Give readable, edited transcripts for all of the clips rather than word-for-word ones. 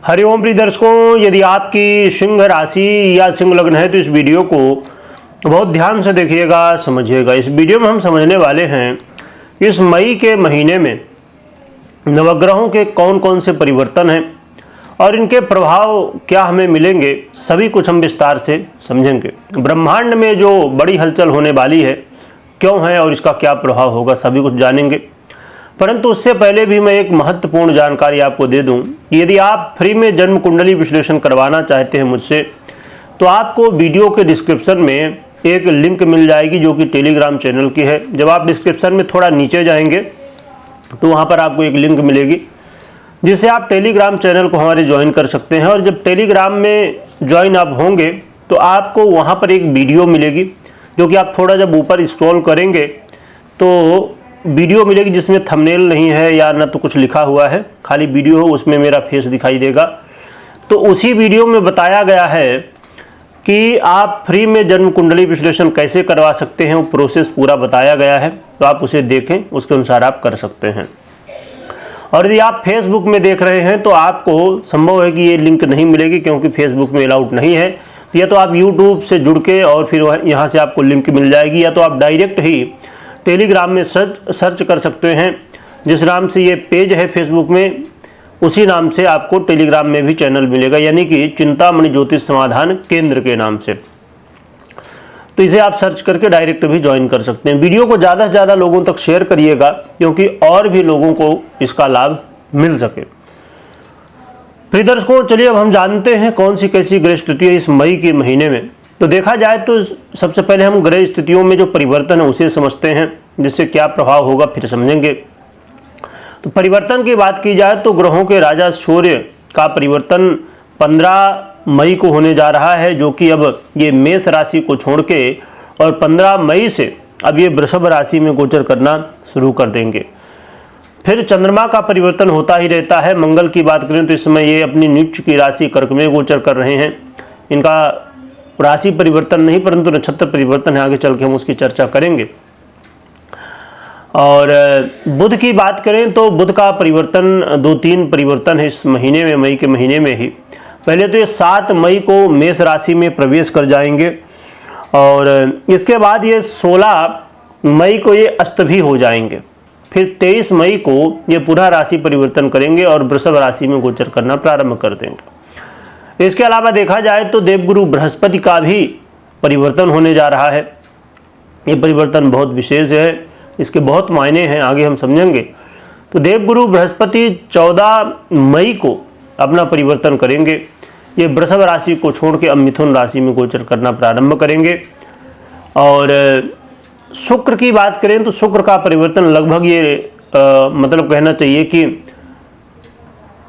हरिओम प्रिय दर्शकों, यदि आपकी सिंह राशि या सिंह लग्न है तो इस वीडियो को बहुत ध्यान से देखिएगा, समझिएगा। इस वीडियो में हम समझने वाले हैं इस मई के महीने में नवग्रहों के कौन कौन से परिवर्तन हैं और इनके प्रभाव क्या हमें मिलेंगे, सभी कुछ हम विस्तार से समझेंगे। ब्रह्मांड में जो बड़ी हलचल होने वाली है, क्यों है और इसका क्या प्रभाव होगा, सभी कुछ जानेंगे। परंतु उससे पहले भी मैं एक महत्वपूर्ण जानकारी आपको दे दूं कि यदि आप फ्री में जन्म कुंडली विश्लेषण करवाना चाहते हैं मुझसे, तो आपको वीडियो के डिस्क्रिप्शन में एक लिंक मिल जाएगी जो कि टेलीग्राम चैनल की है। जब आप डिस्क्रिप्शन में थोड़ा नीचे जाएंगे तो वहाँ पर आपको एक लिंक मिलेगी जिससे आप टेलीग्राम चैनल को हमारे ज्वाइन कर सकते हैं। और जब टेलीग्राम में ज्वाइन आप होंगे तो आपको वहाँ पर एक वीडियो मिलेगी जो कि आप थोड़ा जब ऊपर स्क्रॉल करेंगे तो वीडियो मिलेगी जिसमें थंबनेल नहीं है या ना तो कुछ लिखा हुआ है, खाली वीडियो हो, उसमें मेरा फेस दिखाई देगा। तो उसी वीडियो में बताया गया है कि आप फ्री में जन्म कुंडली विश्लेषण कैसे करवा सकते हैं, वो प्रोसेस पूरा बताया गया है। तो आप उसे देखें, उसके अनुसार आप कर सकते हैं। और यदि आप फेसबुक में देख रहे हैं तो आपको संभव है कि ये लिंक नहीं मिलेगी क्योंकि फेसबुक में अलाउड नहीं है। या तो आप यूट्यूब से जुड़ के और फिर यहाँ से आपको लिंक मिल जाएगी, या तो आप डायरेक्ट ही टेलीग्राम में सर्च कर सकते हैं। जिस नाम से ये पेज है फेसबुक में, उसी नाम से आपको टेलीग्राम में भी चैनल मिलेगा, यानी कि चिंतामणि ज्योतिष समाधान केंद्र के नाम से। तो इसे आप सर्च करके डायरेक्ट भी ज्वाइन कर सकते हैं। वीडियो को ज़्यादा से ज़्यादा लोगों तक शेयर करिएगा क्योंकि और भी लोगों को इसका लाभ मिल सके। प्रिय दर्शकों, चलिए अब हम जानते हैं कौन सी कैसी ग्रह स्थिति है इस मई के महीने में। तो देखा जाए तो सबसे पहले हम ग्रह स्थितियों में जो परिवर्तन है उसे समझते हैं, जिससे क्या प्रभाव होगा फिर समझेंगे। तो परिवर्तन की बात की जाए तो ग्रहों के राजा सूर्य का परिवर्तन 15 मई को होने जा रहा है, जो कि अब ये मेष राशि को छोड़ के और 15 मई से अब ये वृषभ राशि में गोचर करना शुरू कर देंगे। फिर चंद्रमा का परिवर्तन होता ही रहता है। मंगल की बात करें तो इस समय ये अपनी नीच की राशि कर्क में गोचर कर रहे हैं। इनका राशि परिवर्तन नहीं परंतु नक्षत्र परिवर्तन है, आगे चल के हम उसकी चर्चा करेंगे। और बुध की बात करें तो बुध का परिवर्तन 2-3 परिवर्तन है इस महीने में, मई के महीने में ही। पहले तो ये 7 मई को मेष राशि में प्रवेश कर जाएंगे और इसके बाद ये 16 मई को ये अस्त भी हो जाएंगे। फिर 23 मई को ये पुनः राशि परिवर्तन करेंगे और वृषभ राशि में गोचर करना प्रारंभ कर देंगे। इसके अलावा देखा जाए तो देवगुरु बृहस्पति का भी परिवर्तन होने जा रहा है। ये परिवर्तन बहुत विशेष है, इसके बहुत मायने हैं, आगे हम समझेंगे। तो देवगुरु बृहस्पति 14 मई को अपना परिवर्तन करेंगे। ये वृषभ राशि को छोड़ के अब मिथुन राशि में गोचर करना प्रारंभ करेंगे। और शुक्र की बात करें तो शुक्र का परिवर्तन लगभग ये मतलब कहना चाहिए कि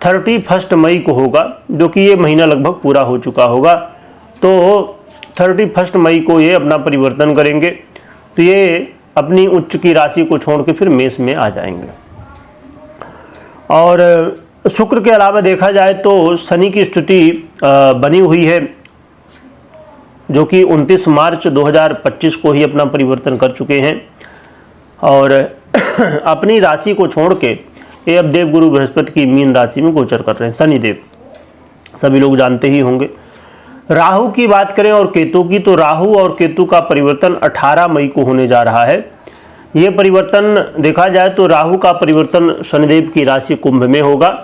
31 मई को होगा, जो कि ये महीना लगभग पूरा हो चुका होगा। तो 31 मई को ये अपना परिवर्तन करेंगे। तो ये अपनी उच्च की राशि को छोड़ के फिर मेष में आ जाएंगे। और शुक्र के अलावा देखा जाए तो शनि की स्थिति बनी हुई है, जो कि 29 मार्च 2025 को ही अपना परिवर्तन कर चुके हैं। और अपनी राशि को छोड़ के ये अब देवगुरु बृहस्पति की मीन राशि में गोचर कर रहे हैं। शनिदेव सभी लोग जानते ही होंगे। राहु की बात करें और केतु की, तो राहु और केतु का परिवर्तन 18 मई को होने जा रहा है। ये परिवर्तन देखा जाए तो राहु का परिवर्तन शनिदेव की राशि कुंभ में होगा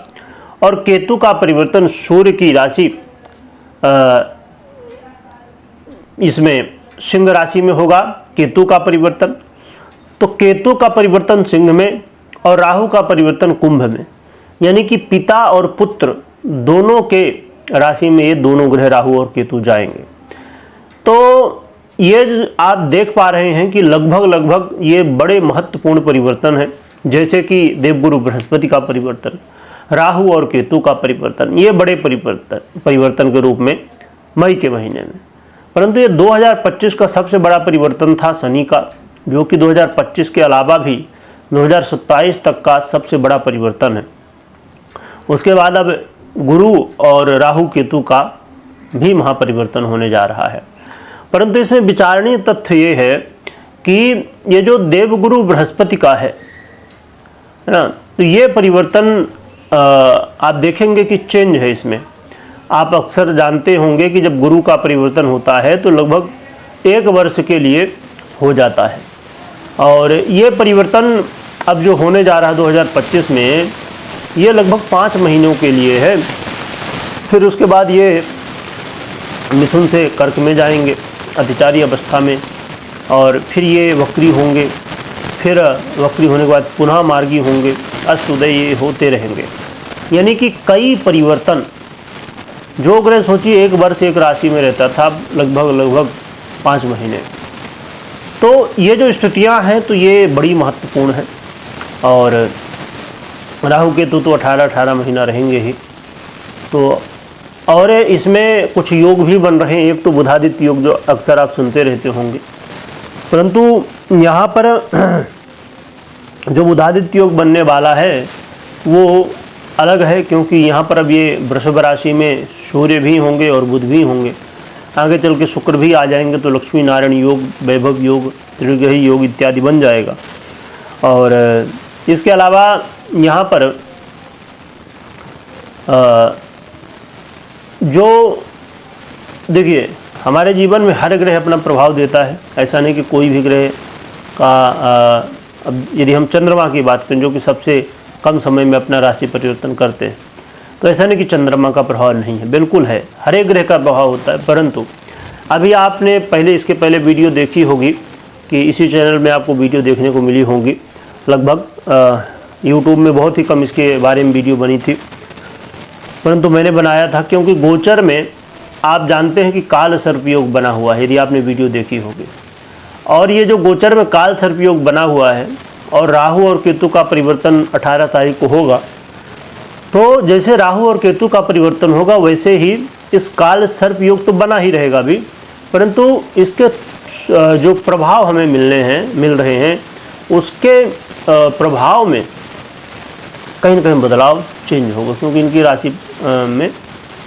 और केतु का परिवर्तन सूर्य की राशि इसमें सिंह राशि में होगा। केतु का परिवर्तन, तो केतु का परिवर्तन सिंह में और राहु का परिवर्तन कुंभ में, यानी कि पिता और पुत्र दोनों के राशि में ये दोनों ग्रह राहु और केतु जाएंगे। तो ये आप देख पा रहे हैं कि लगभग ये बड़े महत्वपूर्ण परिवर्तन हैं, जैसे कि देवगुरु बृहस्पति का परिवर्तन, राहु और केतु का परिवर्तन, ये बड़े परिवर्तन के रूप में मई के महीने में। परंतु ये 2025 का सबसे बड़ा परिवर्तन था शनि का, जो कि 2025 के अलावा भी 2027 तक का सबसे बड़ा परिवर्तन है। उसके बाद अब गुरु और राहु केतु का भी महापरिवर्तन होने जा रहा है। परंतु इसमें विचारणीय तथ्य ये है कि ये जो देवगुरु बृहस्पति का है ना, तो ये परिवर्तन आप देखेंगे कि चेंज है इसमें। आप अक्सर जानते होंगे कि जब गुरु का परिवर्तन होता है तो लगभग 1 वर्ष के लिए हो जाता है, और ये परिवर्तन अब जो होने जा रहा है 2025 में, ये लगभग 5 महीनों के लिए है। फिर उसके बाद ये मिथुन से कर्क में जाएंगे अतिचारी अवस्था में, और फिर ये वक्री होंगे, फिर वक्री होने के बाद पुनः मार्गी होंगे, अस्त उदय ये होते रहेंगे। यानी कि कई परिवर्तन, जो ग्रह सोचिए 1 वर्ष एक राशि में रहता था, लगभग 5 महीने। तो ये जो स्थितियां हैं तो ये बड़ी महत्वपूर्ण है। और राहु केतु तो 18 महीना रहेंगे ही। तो और इसमें कुछ योग भी बन रहे हैं। एक तो बुधादित्य योग जो अक्सर आप सुनते रहते होंगे, परंतु यहाँ पर जो बुधादित्य योग बनने वाला है वो अलग है, क्योंकि यहाँ पर अब ये वृषभ राशि में सूर्य भी होंगे और बुध भी होंगे। आगे चल के शुक्र भी आ जाएंगे तो लक्ष्मी नारायण योग, वैभव योग, त्रिग्रही योग इत्यादि बन जाएगा। और इसके अलावा यहाँ पर जो देखिए हमारे जीवन में हर ग्रह अपना प्रभाव देता है। ऐसा नहीं कि कोई भी ग्रह का अब यदि हम चंद्रमा की बात करें जो कि सबसे कम समय में अपना राशि परिवर्तन करते हैं, तो ऐसा नहीं कि चंद्रमा का प्रभाव नहीं है, बिल्कुल है, हर एक ग्रह का प्रभाव होता है। परंतु अभी आपने इसके पहले वीडियो देखी होगी कि इसी चैनल में आपको वीडियो देखने को मिली होंगी। लगभग यूट्यूब में बहुत ही कम इसके बारे में वीडियो बनी थी, परंतु मैंने बनाया था क्योंकि गोचर में आप जानते हैं कि काल सर्प योग बना हुआ है, यदि आपने वीडियो देखी होगी। और ये जो गोचर में काल सर्प योग बना हुआ है और राहु और केतु का परिवर्तन 18 तारीख को होगा, तो जैसे राहु और केतु का परिवर्तन होगा वैसे ही इस काल सर्प योग तो बना ही रहेगा भी, परंतु इसके जो प्रभाव हमें मिल रहे हैं उसके प्रभाव में कहीं ना कहीं बदलाव चेंज होगा, क्योंकि इनकी राशि में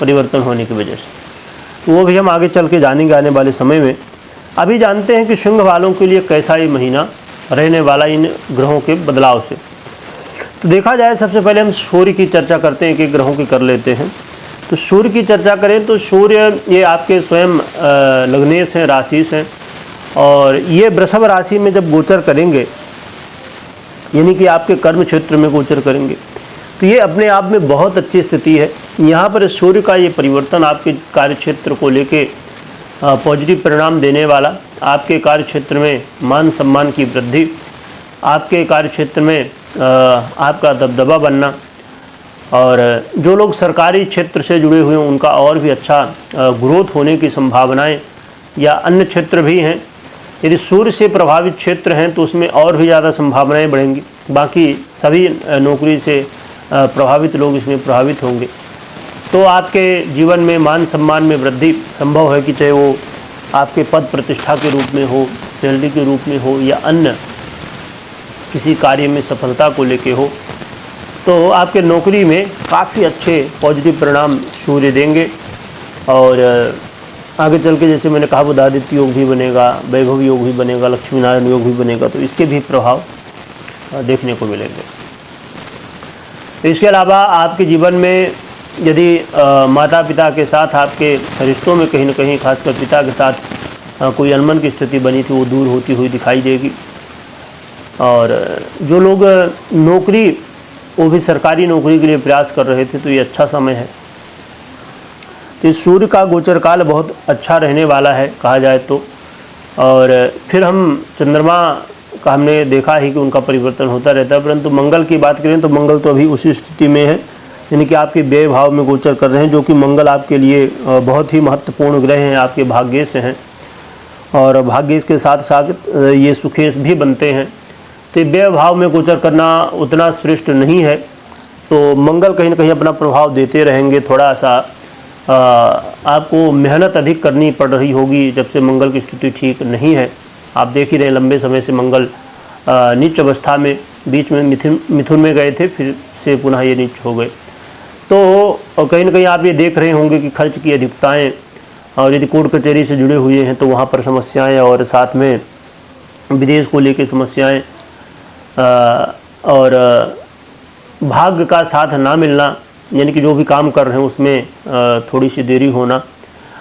परिवर्तन होने की वजह से। तो वो भी हम आगे चल के जानेंगे आने वाले समय में। अभी जानते हैं कि सिंह वालों के लिए कैसा ये महीना रहने वाला इन ग्रहों के बदलाव से। तो देखा जाए, सबसे पहले हम सूर्य की चर्चा करते हैं, एक ग्रहों की कर लेते हैं। तो सूर्य की चर्चा करें तो सूर्य ये आपके स्वयं लग्नेश हैं, राशि हैं, और ये वृषभ राशि में जब गोचर करेंगे, यानी कि आपके कर्म क्षेत्र में गोचर करेंगे, तो ये अपने आप में बहुत अच्छी स्थिति है। यहाँ पर सूर्य का ये परिवर्तन आपके कार्य क्षेत्र को लेके पॉजिटिव परिणाम देने वाला, आपके कार्य क्षेत्र में मान सम्मान की वृद्धि, आपके कार्य क्षेत्र में आपका दबदबा बनना, और जो लोग सरकारी क्षेत्र से जुड़े हुए हैं उनका और भी अच्छा ग्रोथ होने की संभावनाएं, या अन्य क्षेत्र भी हैं। यदि सूर्य से प्रभावित क्षेत्र हैं तो उसमें और भी ज़्यादा संभावनाएं बढ़ेंगी। बाकी सभी नौकरी से प्रभावित लोग इसमें प्रभावित होंगे। तो आपके जीवन में मान सम्मान में वृद्धि संभव है, कि चाहे वो आपके पद प्रतिष्ठा के रूप में हो, सैलरी के रूप में हो, या अन्य किसी कार्य में सफलता को लेके हो। तो आपके नौकरी में काफ़ी अच्छे पॉजिटिव परिणाम सूर्य देंगे। और आगे चल के जैसे मैंने कहा बुधादित्य योग भी बनेगा, वैभव योग भी बनेगा, लक्ष्मी नारायण योग भी बनेगा, तो इसके भी प्रभाव देखने को मिलेंगे। तो इसके अलावा आपके जीवन में यदि माता पिता के साथ आपके रिश्तों में कहीं ना कहीं खासकर पिता के साथ कोई अनबन की स्थिति बनी थी, वो दूर होती हुई दिखाई देगी। और जो लोग नौकरी, वो भी सरकारी नौकरी के लिए प्रयास कर रहे थे, तो ये अच्छा समय है। तो इस सूर्य का गोचर काल बहुत अच्छा रहने वाला है कहा जाए तो। और फिर हम चंद्रमा का हमने देखा ही कि उनका परिवर्तन होता रहता है, परंतु मंगल की बात करें तो मंगल तो अभी उसी स्थिति में है, यानी कि आपके व्यय भाव में गोचर कर रहे हैं, जो कि मंगल आपके लिए बहुत ही महत्वपूर्ण ग्रह हैं, आपके भाग्य से हैं, और भाग्य के साथ साथ ये सुखेश भी बनते हैं। तो व्यय भाव में गोचर करना उतना श्रेष्ठ नहीं है, तो मंगल कहीं ना कहीं अपना प्रभाव देते रहेंगे। थोड़ा सा आपको मेहनत अधिक करनी पड़ रही होगी जब से मंगल की स्थिति ठीक नहीं है। आप देख ही रहे हैं लंबे समय से मंगल नीच अवस्था में, बीच में मिथुन में गए थे, फिर से पुनः ये नीच हो गए। तो कहीं ना कहीं आप ये देख रहे होंगे कि खर्च की अधिकताएं, और यदि कोर्ट कचहरी से जुड़े हुए हैं तो वहाँ पर समस्याएं, और साथ में विदेश को लेकर समस्याएं, और भाग्य का साथ ना मिलना, यानी कि जो भी काम कर रहे हैं उसमें थोड़ी सी देरी होना,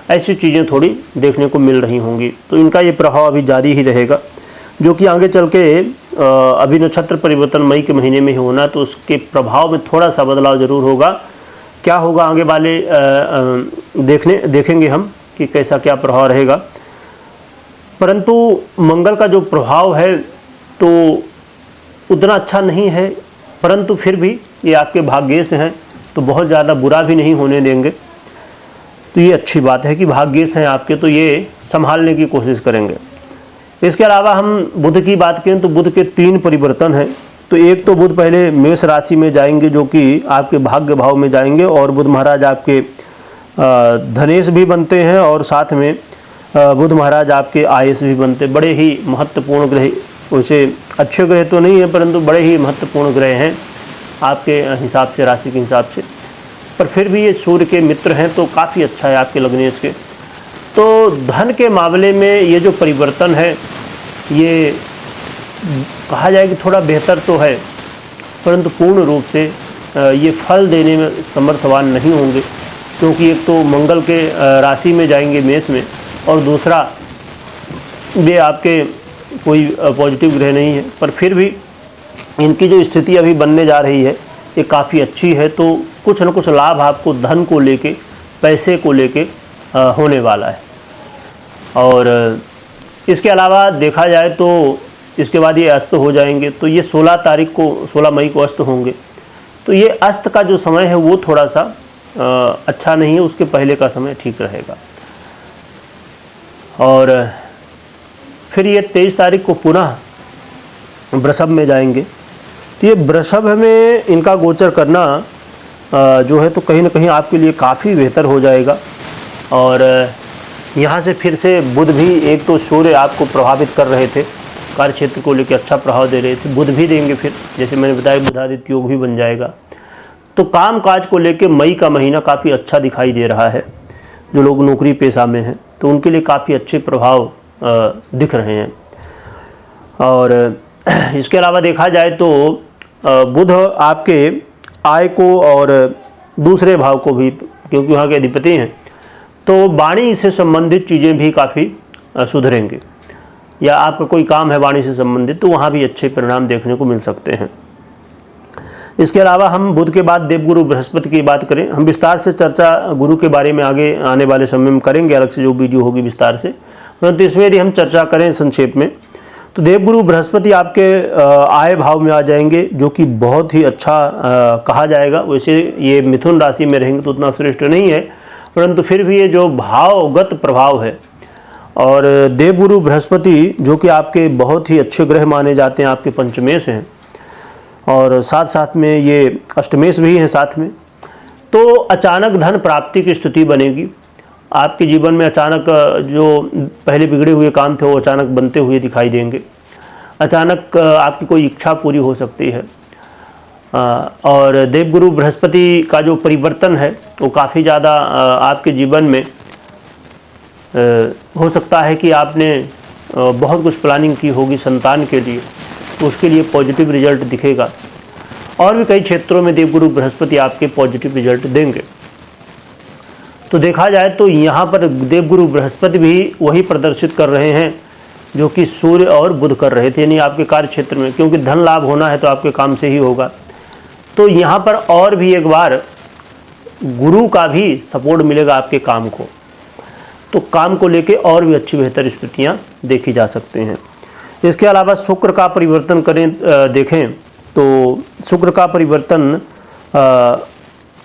ऐसी चीज़ें थोड़ी देखने को मिल रही होंगी। तो इनका ये प्रभाव अभी जारी ही रहेगा, जो कि आगे चल के अभी नक्षत्र परिवर्तन मई के महीने में ही होना, तो उसके प्रभाव में थोड़ा सा बदलाव ज़रूर होगा। क्या होगा आगे वाले देखेंगे हम कि कैसा क्या प्रभाव रहेगा। परंतु मंगल का जो प्रभाव है तो उतना अच्छा नहीं है, परंतु फिर भी ये आपके भाग्य से हैं तो बहुत ज़्यादा बुरा भी नहीं होने देंगे। तो ये अच्छी बात है कि भाग्य से हैं आपके, तो ये संभालने की कोशिश करेंगे। इसके अलावा हम बुध की बात करें तो बुध के 3 परिवर्तन हैं। तो एक तो बुध पहले मेष राशि में जाएंगे, जो कि आपके भाग्य भाव में जाएंगे, और बुध महाराज आपके धनेश भी बनते हैं, और साथ में बुध महाराज आपके आयस भी बनते। बड़े ही महत्वपूर्ण ग्रह, वैसे अच्छे ग्रह तो नहीं है परंतु बड़े ही महत्वपूर्ण ग्रह हैं आपके हिसाब से, राशि के हिसाब से। पर फिर भी ये सूर्य के मित्र हैं तो काफ़ी अच्छा है आपके लग्नेश के। तो धन के मामले में ये जो परिवर्तन है ये कहा जाए कि थोड़ा बेहतर तो है, परंतु पूर्ण रूप से ये फल देने में समर्थवान नहीं होंगे, क्योंकि एक तो मंगल के राशि में जाएंगे मेष में, और दूसरा ये आपके कोई पॉजिटिव ग्रह नहीं है। पर फिर भी इनकी जो स्थिति अभी बनने जा रही है ये काफ़ी अच्छी है, तो कुछ न कुछ लाभ आपको धन को लेके, पैसे को लेके होने वाला है। और इसके अलावा देखा जाए तो इसके बाद ये अस्त हो जाएंगे, तो ये 16 मई को अस्त होंगे। तो ये अस्त का जो समय है वो थोड़ा सा अच्छा नहीं है, उसके पहले का समय ठीक रहेगा। और फिर ये 23 तारीख को पुनः वृषभ में जाएंगे। तो ये वृषभ में इनका गोचर करना जो है तो कहीं ना कहीं आपके लिए काफ़ी बेहतर हो जाएगा। और यहाँ से फिर से बुध भी, एक तो सूर्य आपको प्रभावित कर रहे थे, कार्य क्षेत्र को लेकर अच्छा प्रभाव दे रहे थे, बुध भी देंगे। फिर जैसे मैंने बताया बुधादित्य योग भी बन जाएगा। तो काम काज को लेकर मई का महीना काफ़ी अच्छा दिखाई दे रहा है। जो लोग नौकरी पेशा में हैं तो उनके लिए काफ़ी अच्छे प्रभाव दिख रहे हैं। और इसके अलावा देखा जाए तो बुध आपके आय को और दूसरे भाव को भी, क्योंकि वहाँ के अधिपति हैं, तो वाणी से संबंधित चीज़ें भी काफ़ी सुधरेंगे, या आपका कोई काम है वाणी से संबंधित तो वहाँ भी अच्छे परिणाम देखने को मिल सकते हैं। इसके अलावा हम बुध के बाद देवगुरु बृहस्पति की बात करें, हम विस्तार से चर्चा गुरु के बारे में आगे आने वाले समय में करेंगे, अलग से जो वीडियो होगी विस्तार से। परंतु इसमें यदि हम चर्चा करें संक्षेप में तो देवगुरु बृहस्पति आपके आय भाव में आ जाएंगे, जो कि बहुत ही अच्छा कहा जाएगा। वैसे ये मिथुन राशि में रहेंगे तो उतना श्रेष्ठ नहीं है, परंतु फिर भी ये जो भावगत प्रभाव है, और देवगुरु बृहस्पति जो कि आपके बहुत ही अच्छे ग्रह माने जाते हैं, आपके पंचमेश हैं, और साथ साथ में ये अष्टमेश भी हैं साथ में। तो अचानक धन प्राप्ति की स्थिति बनेगी आपके जीवन में। अचानक जो पहले बिगड़े हुए काम थे वो अचानक बनते हुए दिखाई देंगे। अचानक आपकी कोई इच्छा पूरी हो सकती है। और देवगुरु बृहस्पति का जो परिवर्तन है वो काफ़ी ज़्यादा आपके जीवन में हो सकता है कि आपने बहुत कुछ प्लानिंग की होगी संतान के लिए, तो उसके लिए पॉजिटिव रिजल्ट दिखेगा। और भी कई क्षेत्रों में देवगुरु बृहस्पति आपके पॉजिटिव रिजल्ट देंगे। तो देखा जाए तो यहाँ पर देवगुरु बृहस्पति भी वही प्रदर्शित कर रहे हैं जो कि सूर्य और बुध कर रहे थे, यानी आपके कार्य क्षेत्र में, क्योंकि धन लाभ होना है तो आपके काम से ही होगा। तो यहाँ पर और भी एक बार गुरु का भी सपोर्ट मिलेगा आपके काम को, तो काम को लेके और भी अच्छी बेहतर स्थितियाँ देखी जा सकती हैं। इसके अलावा शुक्र का परिवर्तन देखें तो शुक्र का परिवर्तन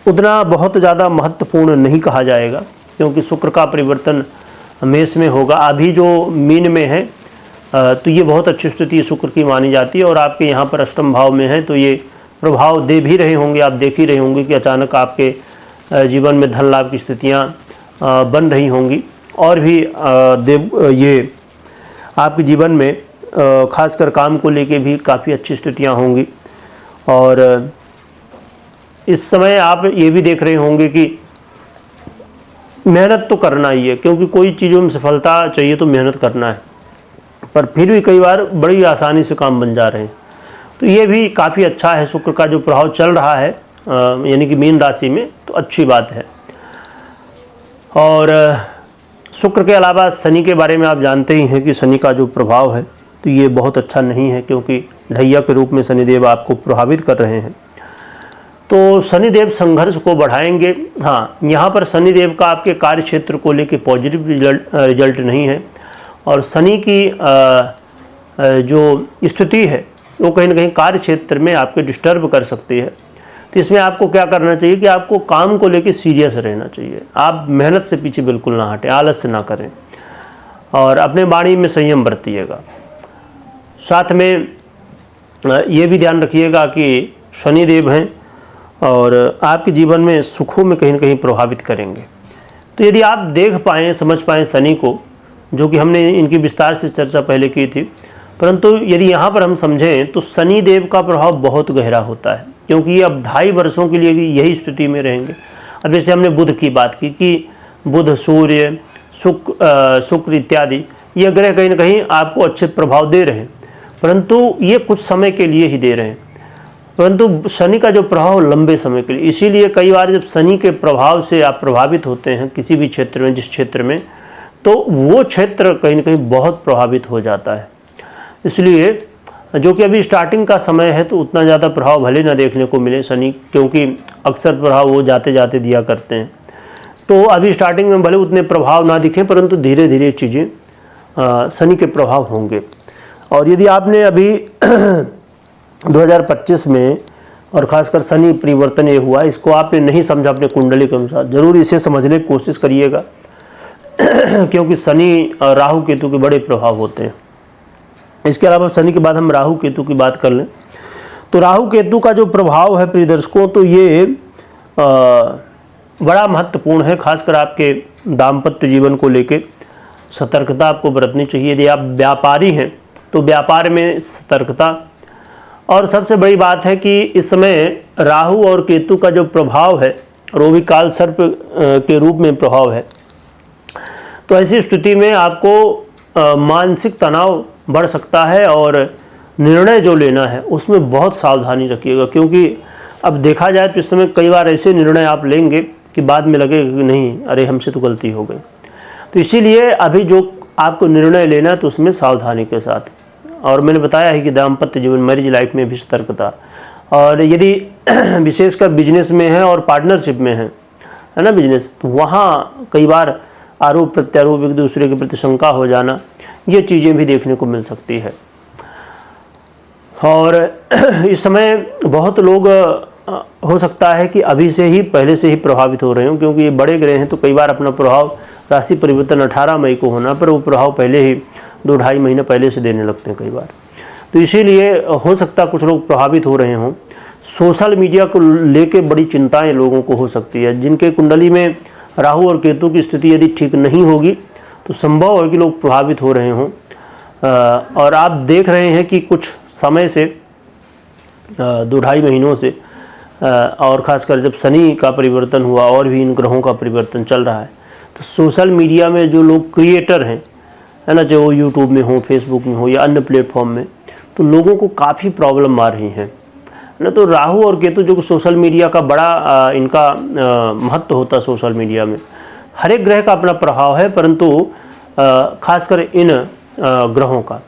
उतना बहुत ज़्यादा महत्वपूर्ण नहीं कहा जाएगा, क्योंकि शुक्र का परिवर्तन मेष में होगा। अभी जो मीन में है तो ये बहुत अच्छी स्थिति शुक्र की मानी जाती है, और आपके यहाँ पर अष्टम भाव में है तो ये प्रभाव दे भी रहे होंगे। आप देख ही रहे होंगे कि अचानक आपके जीवन में धन लाभ की स्थितियाँ बन रही होंगी, और भी ये आपके जीवन में खासकर काम को लेके भी काफ़ी अच्छी स्थितियाँ होंगी। और इस समय आप ये भी देख रहे होंगे कि मेहनत तो करना ही है, क्योंकि कोई चीज़ों में सफलता चाहिए तो मेहनत करना है, पर फिर भी कई बार बड़ी आसानी से काम बन जा रहे हैं। तो ये भी काफ़ी अच्छा है। शुक्र का जो प्रभाव चल रहा है यानी कि मीन राशि में, तो अच्छी बात है। और शुक्र के अलावा शनि के बारे में आप जानते ही हैं कि शनि का जो प्रभाव है तो ये बहुत अच्छा नहीं है, क्योंकि ढैया के रूप में शनिदेव आपको प्रभावित कर रहे हैं। तो शनिदेव संघर्ष को बढ़ाएंगे। हाँ, यहाँ पर शनिदेव का आपके कार्य क्षेत्र को लेकर पॉजिटिव रिजल्ट नहीं है, और शनि की जो स्थिति है वो कहीं ना कहीं कार्य क्षेत्र में आपके डिस्टर्ब कर सकती है। तो इसमें आपको क्या करना चाहिए कि आपको काम को लेकर सीरियस रहना चाहिए। आप मेहनत से पीछे बिल्कुल ना हटें, आलस्य ना करें, और अपने वाणी में संयम बरतिएगा। साथ में ये भी ध्यान रखिएगा कि शनिदेव हैं और आपके जीवन में सुखों में कहीं ना कहीं प्रभावित करेंगे। तो यदि आप देख पाएँ, समझ पाएँ शनि को, जो कि हमने इनकी विस्तार से चर्चा पहले की थी, परंतु यदि यहाँ पर हम समझें तो शनिदेव का प्रभाव बहुत गहरा होता है, क्योंकि ये अब 2.5 वर्षों के लिए भी यही स्थिति में रहेंगे। अब जैसे हमने बुध की बात की कि बुध, सूर्य, शुक्र इत्यादि ये ग्रह कहीं ना कहीं आपको अच्छे प्रभाव दे रहे हैं, परंतु ये कुछ समय के लिए ही दे रहे हैं। परंतु शनि का जो प्रभाव लंबे समय के लिए, इसीलिए कई बार जब शनि के प्रभाव से आप प्रभावित होते हैं किसी भी क्षेत्र में, जिस क्षेत्र में, तो वो क्षेत्र कहीं ना कहीं बहुत प्रभावित हो जाता है। इसलिए जो कि अभी स्टार्टिंग का समय है तो उतना ज़्यादा प्रभाव भले ना देखने को मिले शनि, क्योंकि अक्सर प्रभाव वो जाते जाते दिया करते हैं। तो अभी स्टार्टिंग में भले उतने प्रभाव ना दिखें, परंतु धीरे धीरे चीज़ें शनि के प्रभाव होंगे। और यदि आपने अभी 2025 में, और ख़ासकर शनि परिवर्तन ये हुआ, इसको आपने नहीं समझा अपने कुंडली के अनुसार, ज़रूर इसे समझने की कोशिश करिएगा क्योंकि शनि और राहु केतु के बड़े प्रभाव होते हैं। इसके अलावा शनि के बाद हम राहु केतु की बात कर लें तो राहु केतु का जो प्रभाव है प्रिय दर्शकों, तो ये बड़ा महत्वपूर्ण है। खासकर आपके दाम्पत्य जीवन को लेके सतर्कता आपको बरतनी चाहिए। यदि आप व्यापारी हैं तो व्यापार में सतर्कता। और सबसे बड़ी बात है कि इस समय राहु और केतु का जो प्रभाव है, और वो भी काल सर्प के रूप में प्रभाव है, तो ऐसी स्थिति में आपको मानसिक तनाव बढ़ सकता है, और निर्णय जो लेना है उसमें बहुत सावधानी रखिएगा। क्योंकि अब देखा जाए तो इस समय कई बार ऐसे निर्णय आप लेंगे कि बाद में लगेगा कि नहीं, अरे हमसे तो गलती हो गई। तो इसीलिए अभी जो आपको निर्णय लेना है तो उसमें सावधानी के साथ। और मैंने बताया है कि दाम्पत्य जीवन, मैरिज लाइफ में भी सतर्कता। और यदि विशेषकर बिजनेस में है और पार्टनरशिप में है ना बिजनेस, तो वहाँ कई बार आरोप प्रत्यारोप, एक दूसरे के प्रति शंका हो जाना, ये चीज़ें भी देखने को मिल सकती है। और इस समय बहुत लोग हो सकता है कि अभी से ही, पहले से ही प्रभावित हो रहे हों, क्योंकि ये बड़े ग्रह हैं तो कई बार अपना प्रभाव, राशि परिवर्तन 18 मई को होना पर वो प्रभाव पहले ही 2-2.5 महीने पहले से देने लगते हैं कई बार। तो इसीलिए हो सकता कुछ लोग प्रभावित हो रहे हों। सोशल मीडिया को लेके बड़ी चिंताएं लोगों को हो सकती है। जिनके कुंडली में राहु और केतु की स्थिति यदि ठीक नहीं होगी तो संभव है कि लोग प्रभावित हो रहे हों। और आप देख रहे हैं कि कुछ समय से 2-2.5 महीनों से, और ख़ासकर जब शनि का परिवर्तन हुआ और भी इन ग्रहों का परिवर्तन चल रहा है, तो सोशल मीडिया में जो लोग क्रिएटर हैं, है ना, चाहे वो यूट्यूब में हो, फेसबुक में हो या अन्य प्लेटफॉर्म में, तो लोगों को काफ़ी प्रॉब्लम आ रही है ना। तो राहु और केतु जो सोशल मीडिया का बड़ा इनका महत्व होता है सोशल मीडिया में। हर एक ग्रह का अपना प्रभाव है, परंतु खासकर इन ग्रहों का।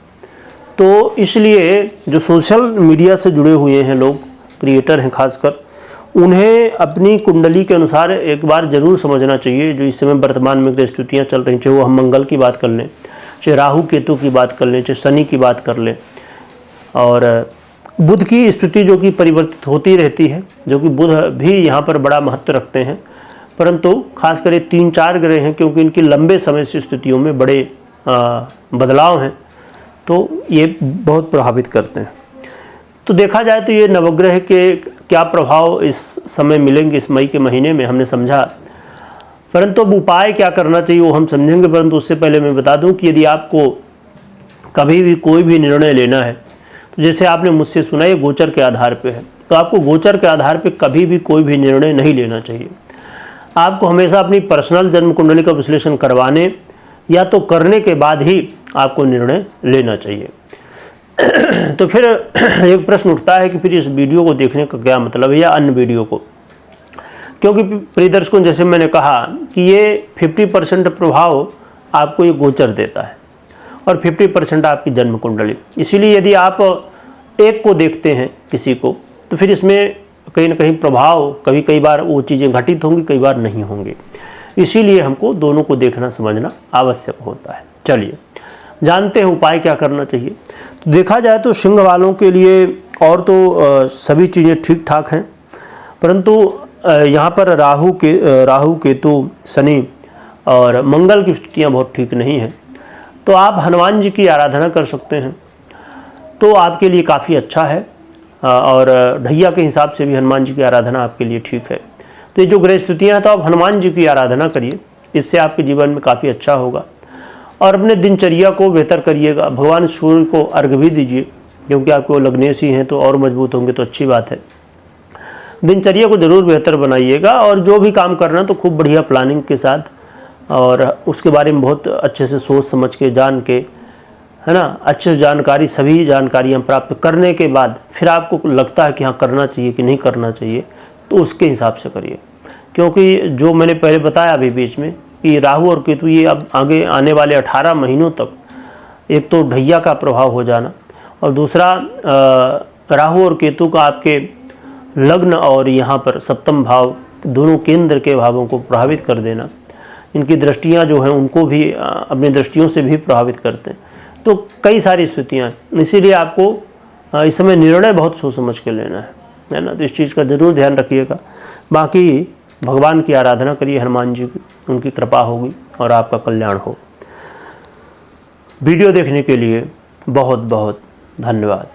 तो इसलिए जो सोशल मीडिया से जुड़े हुए हैं लोग, क्रिएटर हैं खासकर, उन्हें अपनी कुंडली के अनुसार एक बार ज़रूर समझना चाहिए। जो इस समय वर्तमान में स्थितियाँ चल रही, चाहे वो हम मंगल की बात कर लें, चाहे राहु केतु की बात कर लें, चाहे शनि की बात कर लें, और बुध की स्थिति जो कि परिवर्तित होती रहती है, जो कि बुध भी यहाँ पर बड़ा महत्व रखते हैं। परंतु खासकर ये 3-4 ग्रह हैं, क्योंकि इनकी लंबे समय से स्थितियों में बड़े बदलाव हैं, तो ये बहुत प्रभावित करते हैं। तो देखा जाए तो ये नवग्रह के क्या प्रभाव इस समय मिलेंगे, इस मई के महीने में, हमने समझा। परंतु अब उपाय क्या करना चाहिए वो हम समझेंगे। परंतु उससे पहले मैं बता दूं कि यदि आपको कभी भी कोई भी निर्णय लेना है, तो जैसे आपने मुझसे सुना ये गोचर के आधार पे है, तो आपको गोचर के आधार पे कभी भी कोई भी निर्णय नहीं लेना चाहिए। आपको हमेशा अपनी पर्सनल जन्म कुंडली का विश्लेषण करवाने या तो करने के बाद ही आपको निर्णय लेना चाहिए। तो फिर एक प्रश्न उठता है कि फिर इस वीडियो को देखने का क्या मतलब है, या अन्य वीडियो को। क्योंकि प्रिय दर्शकों, जैसे मैंने कहा कि ये 50% प्रभाव आपको ये गोचर देता है और 50% आपकी जन्म कुंडली। इसीलिए यदि आप एक को देखते हैं किसी को, तो फिर इसमें कहीं ना कहीं प्रभाव कई बार वो चीज़ें घटित होंगी, कई बार नहीं होंगी। इसीलिए हमको दोनों को देखना समझना आवश्यक होता है। चलिए जानते हैं उपाय क्या करना चाहिए। तो देखा जाए तो सिंह वालों के लिए और तो सभी चीज़ें ठीक ठाक हैं, परंतु यहाँ पर राहु केतु शनि और मंगल की स्थितियाँ बहुत ठीक नहीं हैं। तो आप हनुमान जी की आराधना कर सकते हैं, तो आपके लिए काफ़ी अच्छा है। और ढैया के हिसाब से भी हनुमान जी की आराधना आपके लिए ठीक है। तो ये जो ग्रह स्थितियाँ हैं, तो आप हनुमान जी की आराधना करिए, इससे आपके जीवन में काफ़ी अच्छा होगा। और अपने दिनचर्या को बेहतर करिएगा। भगवान सूर्य को अर्घ भी दीजिए, क्योंकि आपको लग्नेशी हैं तो और मजबूत होंगे, तो अच्छी बात है। दिनचर्या को ज़रूर बेहतर बनाइएगा, और जो भी काम करना तो खूब बढ़िया प्लानिंग के साथ, और उसके बारे में बहुत अच्छे से सोच समझ के, जान के, है ना, अच्छे जानकारी, सभी जानकारियाँ प्राप्त करने के बाद फिर आपको लगता है कि हाँ करना चाहिए कि नहीं करना चाहिए, तो उसके हिसाब से करिए। क्योंकि जो मैंने पहले बताया अभी बीच में कि राहु और केतु ये अब आगे आने वाले 18 महीनों तक, एक तो ढैया का प्रभाव हो जाना, और दूसरा राहु और केतु का आपके लग्न और यहाँ पर सप्तम भाव, दोनों केंद्र के भावों को प्रभावित कर देना। इनकी दृष्टियाँ जो हैं उनको भी अपनी दृष्टियों से भी प्रभावित करते हैं। तो कई सारी स्थितियाँ हैं, इसीलिए आपको इस समय निर्णय बहुत सोच समझ के लेना है ना। तो इस चीज़ का ज़रूर ध्यान रखिएगा। बाकी भगवान की आराधना करिए, हनुमान जी की, उनकी कृपा होगी और आपका कल्याण हो। वीडियो देखने के लिए बहुत बहुत धन्यवाद।